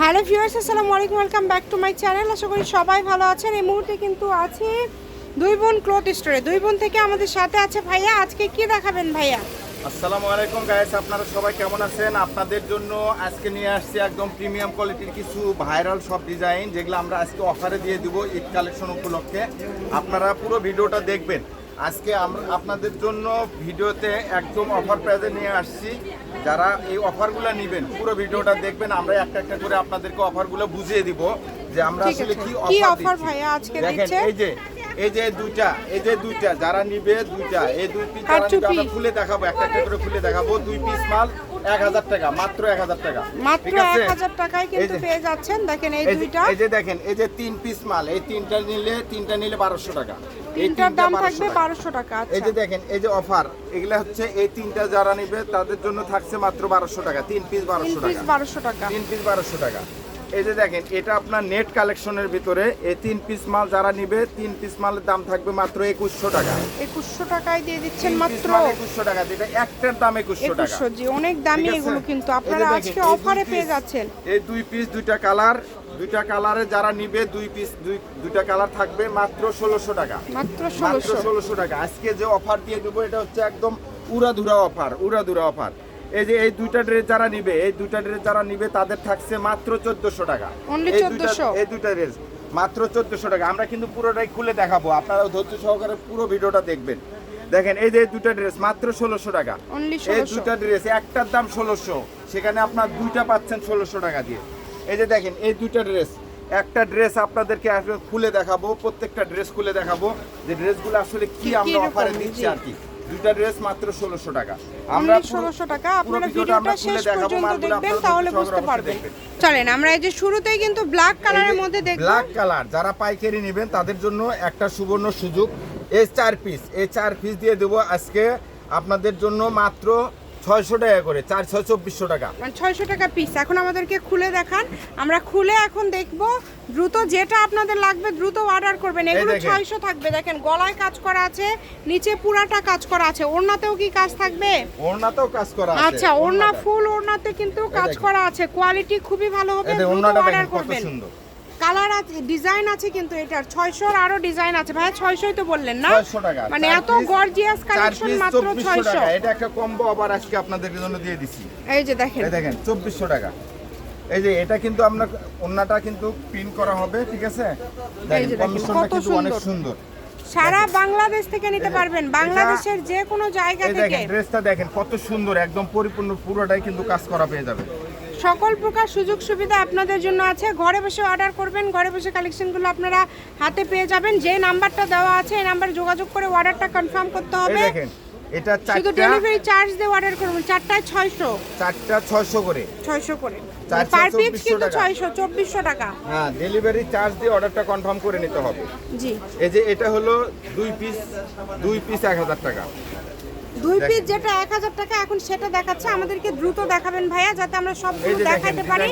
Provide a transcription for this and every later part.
Hello viewers, আসসালামু আলাইকুম, welcome back to my channel. আশা করি সবাই ভালো আছেন। এই মুহূর্তে কিন্তু আছি দুই বোন ক্লথ স্টোরে। দুই বোন থেকে আমাদের সাথে আছে ভাইয়া। আজকে কি দেখাবেন ভাইয়া? আসসালামু আলাইকুম গাইস, আপনারা সবাই কেমন আছেন? আপনাদের জন্য আজকে নিয়ে আসছি একদম প্রিমিয়াম কোয়ালিটির কিছু ভাইরাল সব ডিজাইন, যেগুলো আমরা আজকে অফারে দিয়ে দিব ঈদ কালেকশন উপলক্ষে। আপনারা পুরো ভিডিওটা দেখবেন। আজকে আমরা আপনাদের জন্য ভিডিওতে একদম অফার প্রাইজে নিয়ে আসছি। যারা এই অফারগুলো নেবেন পুরো ভিডিওটা দেখবেন। আমরা একটা একটা করে আপনাদেরকে অফারগুলো বুঝিয়ে দিব যে আমরা আসলে কি অফার ভাইয়া আজকে দেখেন। দিচ্ছে এই যে দুইটা যারা নিবে, দুইটা এই দুই পিস যারা নিবে আমরা খুলে দেখাবো, একটা একটা করে খুলে দেখাবো। দুই পিস মাল 1000 টাকা, মাত্র 1000 টাকা, মাত্র 1000 টাকায় কিন্তু পেয়ে যাচ্ছেন। দেখেন এই দুইটা, এই যে দেখেন, এই যে তিন পিস মাল, এই তিনটা নিলে 1200 টাকা, তিনটার দাম থাকবে 1200 টাকা। এই যে দেখেন, এই যে অফার, এগুলা হচ্ছে এই তিনটা যারা নিবে তাদের জন্য থাকছে মাত্র 1200 টাকা, তিন পিস 1200 টাকা, 1200 টাকা, তিন পিস 1200 টাকা। এই যে দেখেন, এটা আপনার নেট কালেকশনের ভিতরে এই তিন পিস মাল যারা নিবে, তিন পিস মালের দাম থাকবে মাত্র 2100 টাকা। 2100 টাকায় দিয়ে দিচ্ছেন মাত্র 2100 টাকা। যেটা একটার দাম 2100 টাকা। 2100, জি অনেক দামি এগুলো, কিন্তু আপনারা আজকে অফারে পেয়ে যাচ্ছেন। এই দুই পিস দুইটা কালার, দুইটা কালারে যারা নিবে দুই পিস দুইটা কালার থাকবে মাত্র 1600 টাকা, মাত্র 1600 টাকা। আজকে যে অফার দিয়ে দেবো এটা হচ্ছে একদম উড়াধুরা অফার, উড়াধুরা অফার। এই যে এই দুইটা ড্রেস যারা নিবে, এই দুইটা ড্রেস যারা নিবে তাদের থাকছে মাত্র 1400 টাকা। এই দুইটা ড্রেস মাত্র 1400 টাকা। আমরা কিন্তু পুরোটাই খুলে দেখাবো, আপনারা ধৈর্য সহকারে পুরো ভিডিওটা দেখবেন। দেখেন, এই যে দুইটা ড্রেস মাত্র 1600 টাকা। এই দুইটা ড্রেস একটার দাম 1600, সেখানে আপনার দুইটা পাচ্ছেন 1600 টাকা দিয়ে। এই যে দেখেন, এই দুইটা ড্রেস, একটা ড্রেস আপনাদেরকে খুলে দেখাবো, প্রত্যেকটা ড্রেস খুলে দেখাবো যে ড্রেসগুলো আসলে কি আমরা অফারে দিচ্ছি আর কি। দুইটা ড্রেস মাত্র 1600 টাকা। আমরা 1600 টাকা। আপনারা ভিডিওটা শেষ পর্যন্ত দেখবেন, তাহলে বুঝতে পারবেন। চলেন আমরা এই যে শুরুতেই কিন্তু ব্ল্যাক কালারের মধ্যে দেখব। ব্ল্যাক কালার যারা পাইকারি নেবেন তাদের জন্য একটা সুবর্ণ সুযোগ। এই চার পিস দিয়ে দেবো আজকে আপনাদের জন্য মাত্র 600 টাকা করে, 400-2400 টাকা, মানে 600 টাকা পিস। এখন আমাদেরকে খুলে দেখান, আমরা খুলে এখন দেখব। দ্রুত যেটা আপনাদের লাগবে দ্রুত অর্ডার করবেন। এগুলো 600 থাকবে। দেখেন গলায় কাজ করা আছে, নিচে পুরাটা কাজ করা আছে। ওড়নাতেও কি কাজ থাকবে? ওড়নাতেও কাজ করা আছে। আচ্ছা, ওড়না ফুল ওড়নাতে কিন্তু কাজ করা আছে। কোয়ালিটি খুবই ভালো হবে, দ্রুত অর্ডার করবেন। কালার আছে, ডিজাইন আছে, কিন্তু এটার 600 এর আরো ডিজাইন আছে। ভাই 600ই তো বললেন না? 600 টাকা। মানে এত গর্জিয়াস কালেকশন মাত্র 600 টাকা। এটা একটা কম্বো আবার আজকে আপনাদের জন্য দিয়ে দিছি। এই যে দেখেন, এই দেখেন 2400 টাকা। এই যে এটা কিন্তু আমরা ওন্নাটা কিন্তু প্রিন্ট করা হবে, ঠিক আছে? দেখেন কমিশনটা কিন্তু অনেক সুন্দর। সারা বাংলাদেশ থেকে নিতে পারবেন, বাংলাদেশের যে কোনো জায়গা থেকে। দেখেন ড্রেসটা দেখেন কত সুন্দর, একদম পরিপূর্ণ পুরোটাই কিন্তু কাজ করা পেয়ে যাবে। সকল প্রকার সুযোগ সুবিধা আপনাদের জন্য আছে। ঘরে বসে অর্ডার করবেন, ঘরে বসে কালেকশনগুলো আপনারা হাতে পেয়ে যাবেন। যে নাম্বারটা দেওয়া আছে এই নাম্বারে যোগাযোগ করে অর্ডারটা কনফার্ম করতে হবে। দেখেন এটা শুধু ডেলিভারি চার্জ দিয়ে অর্ডার করবেন। চারটায় 600, চারটা 600 করে, 600 করে পার পিস, কিন্তু 600 2400 টাকা। হ্যাঁ, ডেলিভারি চার্জ দিয়ে অর্ডারটা কনফার্ম করে নিতে হবে। জি, এই যে এটা হলো দুই পিস 1000 টাকা। দুই পিস যেটা 1000 টাকা। এখন সেটা দেখাচ্ছে, আমাদেরকে দ্রুত দেখাবেন ভাইয়া, যাতে আমরা সবগুলো দেখাতে পারি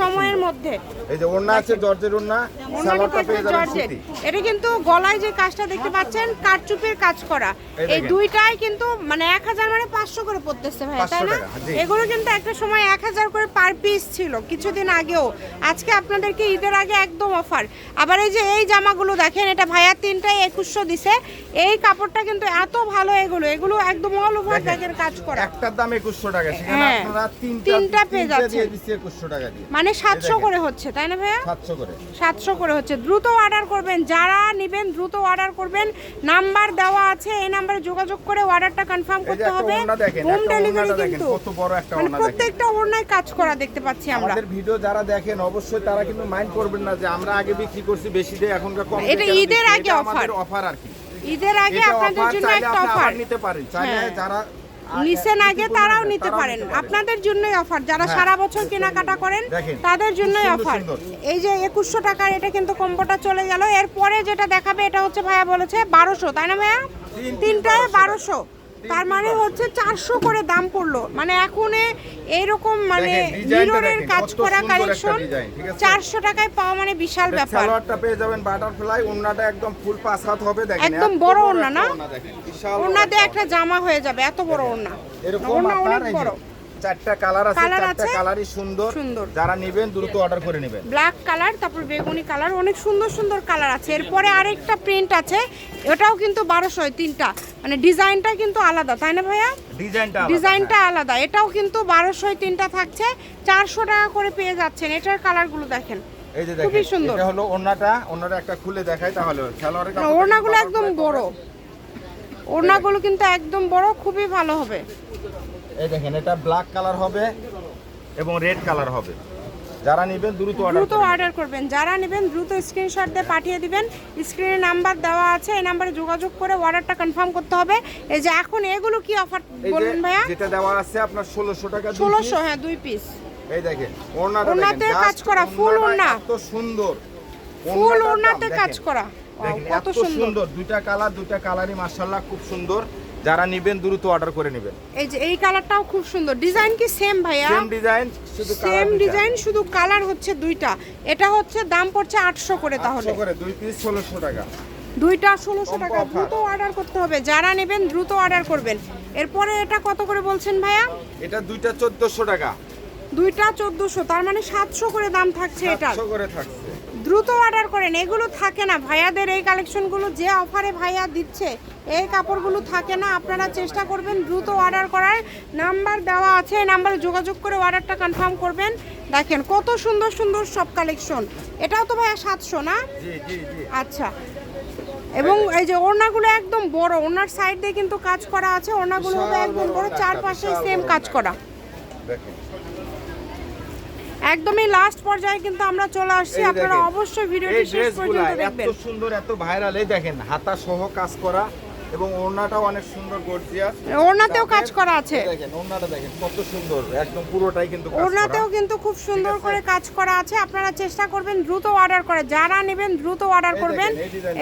সময়ের মধ্যে। এই যে ওড়না আছে জর্জের ওড়না, সালোয়ারটা পেয়ে যাবেন সুতি। এটা কিন্তু গলায় যে কাজটা দেখতে পাচ্ছেন কারচুপির কাজ করা। এই দুইটাই কিন্তু মানে 1000 মানে 500 করে পড়তেছে ভাই, তাই না? এগুলো কিন্তু একটা সময় 1000 করে পার পিস ছিল কিছুদিন আগেও। আজকে আপনাদেরকে ঈদের আগে একদম অফার। আবার এই যে এই জামাগুলো দেখেন, এটা ভাইয়া তিনটায় 2100 দিছে। এই কাপড়টা কিন্তু এত ভালো, এগুলো একদম অল ওভার ব্যাগের কাজ করা। একটার দাম 2100 টাকা, সেখানে আপনারা তিনটা পেয়ে যাচ্ছেন 2100 টাকা দিয়ে। মানে 700 করে হচ্ছে, তাই না ভাইয়া? 700 করে হচ্ছে। দ্রুত অর্ডার করবেন, যারা নেবেন দ্রুত অর্ডার করবেন। নাম্বার দেওয়া আছে, এই নম্বরে যোগাযোগ করে অর্ডারটা কনফার্ম করতে হবে। হোম ডেলিভারি কিন্তু কত বড় একটা মানে ওড়না, প্রত্যেকটা ওড়নায় কাজ করা দেখতে পাচ্ছি আমরা। আমাদের ভিডিও যারা দেখেন অবশ্যই তারা কিন্তু মাইন্ড করবেন না যে আমরা আগে বিক্রি করছি বেশি দিয়ে, এখনকার কম। এটা ঈদের আগে অফার আর কি। ঈদের আগে আপনাদের জন্য একটা অফার নিতে পারেন, চাইলে যারা নিছেন আগে তারাও নিতে পারেন। আপনাদের জন্যই অফার, যারা সারা বছর কেনাকাটা করেন তাদের জন্যই অফার। এই যে 2100 টাকার এটা কিন্তু কম্বোটা চলে গেল। এরপরে যেটা দেখাবে এটা হচ্ছে ভাইয়া বলেছে 1200, তাই না ভাইয়া? তিনটায় 1200, তার মানে হচ্ছে 400 করে দাম পড়লো। মানে এখন এইরকম মানে মিররের কাজ করা কালেকশন 400 টাকায় পাওয়া মানে বিশাল ব্যাপার। সালোয়ারটা পেয়ে যাবেন বাটারফ্লাই, ওন্নাটা একদম ফুল পাঁচ হাত হবে। দেখেন একদম বড় ওন্না না, ওন্নাতে একটা জামা হয়ে যাবে, এত বড় ওন্না। এরকম ওন্না আপনার অনেক বড়। চারটা কালার আছে, চারটা কালারই সুন্দর, যারা নেবেন দ্রুত অর্ডার করে নেবেন। ব্ল্যাক কালার, তারপর বেগুনি কালার, অনেক সুন্দর সুন্দর কালার আছে। এরপরে আরেকটা প্রিন্ট আছে, এটাও কিন্তু 1200 তিনটা, মানে ডিজাইনটা কিন্তু আলাদা, তাই না ভাইয়া? ডিজাইনটা আলাদা, এটাও কিন্তু 1200 তিনটা থাকছে, 400 টাকা করে পেয়ে যাচ্ছেন। এটার কালারগুলো দেখেন, এই যে দেখেন, এটা হলো ওড়নাটা একটা খুলে দেখাই তাহলে। সালোয়ারের কাপড়, ওড়নাগুলো একদম বড়, ওড়নাগুলো কিন্তু একদম বড়, খুবই ভালো হবে। এই দেখেন, এটা ব্ল্যাক কালার হবে এবং রেড কালার হবে। যারা নেবেন দ্রুত অর্ডার করবেন, যারা নেবেন দ্রুত স্ক্রিনশট দিয়ে পাঠিয়ে দিবেন। স্ক্রিনে নাম্বার দেওয়া আছে, এই নাম্বারে যোগাযোগ করে অর্ডারটা কনফার্ম করতে হবে। এই যে এখন এগুলো কি অফার বলুন ভাইয়া? যেটা দেওয়া আছে আপনার 1600 টাকা, 1600, হ্যাঁ 2 পিস। এই দেখেন ওড়নাতে কাজ করা, ফুল ওড়না, কত সুন্দর, ফুল ওড়নাতে কাজ করা, কত সুন্দর। দুইটা কালারই মাশাআল্লাহ খুব সুন্দর। যারা নেবেন দ্রুত অর্ডার করে নেবেন। এই যে এই কালারটাও খুব সুন্দর। ডিজাইন কি সেম ভাইয়া? সেম ডিজাইন, শুধু কালার হচ্ছে দুইটা। এটা হচ্ছে দাম পড়ছে 800 করে, তাহলে 800 করে, 2 পিস 1600 টাকা, দুইটা 1600 টাকা। দ্রুত অর্ডার করতে হবে, যারা নেবেন দ্রুত অর্ডার করবেন। এরপরে এটা কত করে বলছেন ভাইয়া? এটা দুইটা 1400 টাকা, দুইটা 1400, তার মানে 700 করে দাম থাকছে। এটা 700 করে থাকছে, দ্রুত অর্ডার করেন। এগুলো থাকে না ভাইয়াদের, এই কালেকশনগুলো যে অফারে ভাইয়া দিচ্ছে এই কাপড়গুলো থাকে না। আপনারা চেষ্টা করবেন দ্রুত অর্ডার করার, নাম্বার দেওয়া আছে, এই নাম্বারে যোগাযোগ করে অর্ডারটা কনফার্ম করবেন। দেখেন কত সুন্দর সুন্দর সব কালেকশন। এটাও তো ভাইয়া 700 না? জি। আচ্ছা, এবং এই যে ওড়নাগুলো একদম বড়, ওড়নার সাইড দিয়ে কিন্তু কাজ করা আছে, ওড়নাগুলো হবে একদম বড়, চারপাশে সেম কাজ করা। দেখেন একদমই লাস্ট পর্যায়ে কিন্তু আমরা চলে আসছি, আপনারা অবশ্যই ভিডিওটি শেষ পর্যন্ত দেখবেন। এত সুন্দর, এত ভাইরাল। এই দেখেন হাতা সহ কাজ করা এবং ওড়নাটাও অনেক সুন্দর গর্জিয়াস, ওড়নাতেও কাজ করা আছে। দেখেন ওড়নাটা দেখেন কত সুন্দর, একদম পুরোটাই কিন্তু কাজ করা। ওড়নাতেও কিন্তু খুব সুন্দর করে কাজ করা আছে। আপনারা চেষ্টা করবেন দ্রুত অর্ডার করে, যারা নেবেন দ্রুত অর্ডার করবেন।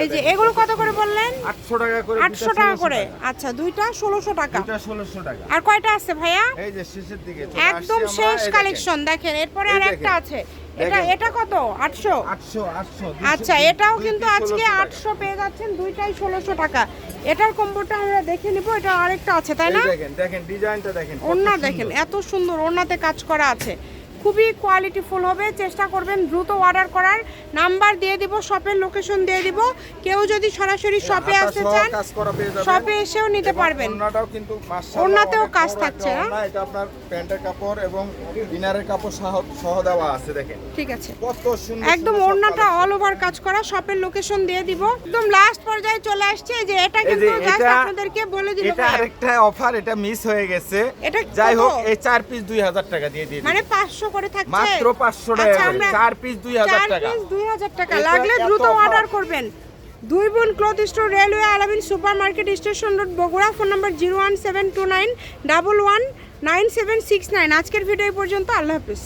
এই যে এগুলো কত করে বললেন? 800 টাকা করে, 800 টাকা করে। আচ্ছা, দুইটা 1600 টাকা, দুইটা 1600 টাকা। আর কয়টা আছে ভাইয়া? এই যে শেষের দিকে একদম শেষ কালেকশন দেখেন। এরপরে আর একটা আছে, এটা কত? 800। আচ্ছা, এটাও কিন্তু আজকে 800 পেয়ে যাচ্ছেন, দুইটাই 1600 টাকা। এটার কম্বোটা আমরা দেখে নিব। এটা আরেকটা আছে, তাই না? দেখেন ডিজাইনটা দেখেন, ওড়না দেখেন এত সুন্দর, ওড়নাতে কাজ করা আছে, খুবই কোয়ালিটিফুল হবে। চেষ্টা করবেন দ্রুত অর্ডার করার। নাম্বার দিয়ে দিব, শপের লোকেশন দিয়ে দিব। কেউ যদি সরাসরি শপে আসতে চান, শপে এসেও নিতে পারবেন। ওড়নাটাও কিন্তু মাশাআল্লাহ, ওড়নাতেও কাজ থাকছে না? এটা আপনার প্যান্টের কাপড় এবং ইনারের কাপড় সহ দেওয়া আছে। দেখেন ঠিক আছে, কত সুন্দর, একদম ওড়নাটা অল ওভার কাজ করা। শপের লোকেশন দিয়ে দিব। একদম লাস্ট পর্যায়ে চলে আসছে, যে এটা কিন্তু জাস্ট আপনাদেরকে বলে দিব। এটা আরেকটা অফার, এটা মিস হয়ে গেছে। যাই হোক, এই 4 পিস 2000 টাকা দিয়ে দিই, মানে 500 করে থাকছে, মাত্র 500 টাকা। 4 পিস 2000 টাকা, 2000 টাকা। লাগলে দ্রুত অর্ডার করবেন। দুই বোন ক্লথ স্টোর, রেলওয়ে আলামিন super market, station road, Bogura. Phone number 01729119769। আজকের ভিডিও এই পর্যন্ত। আল্লাহ হাফেজ।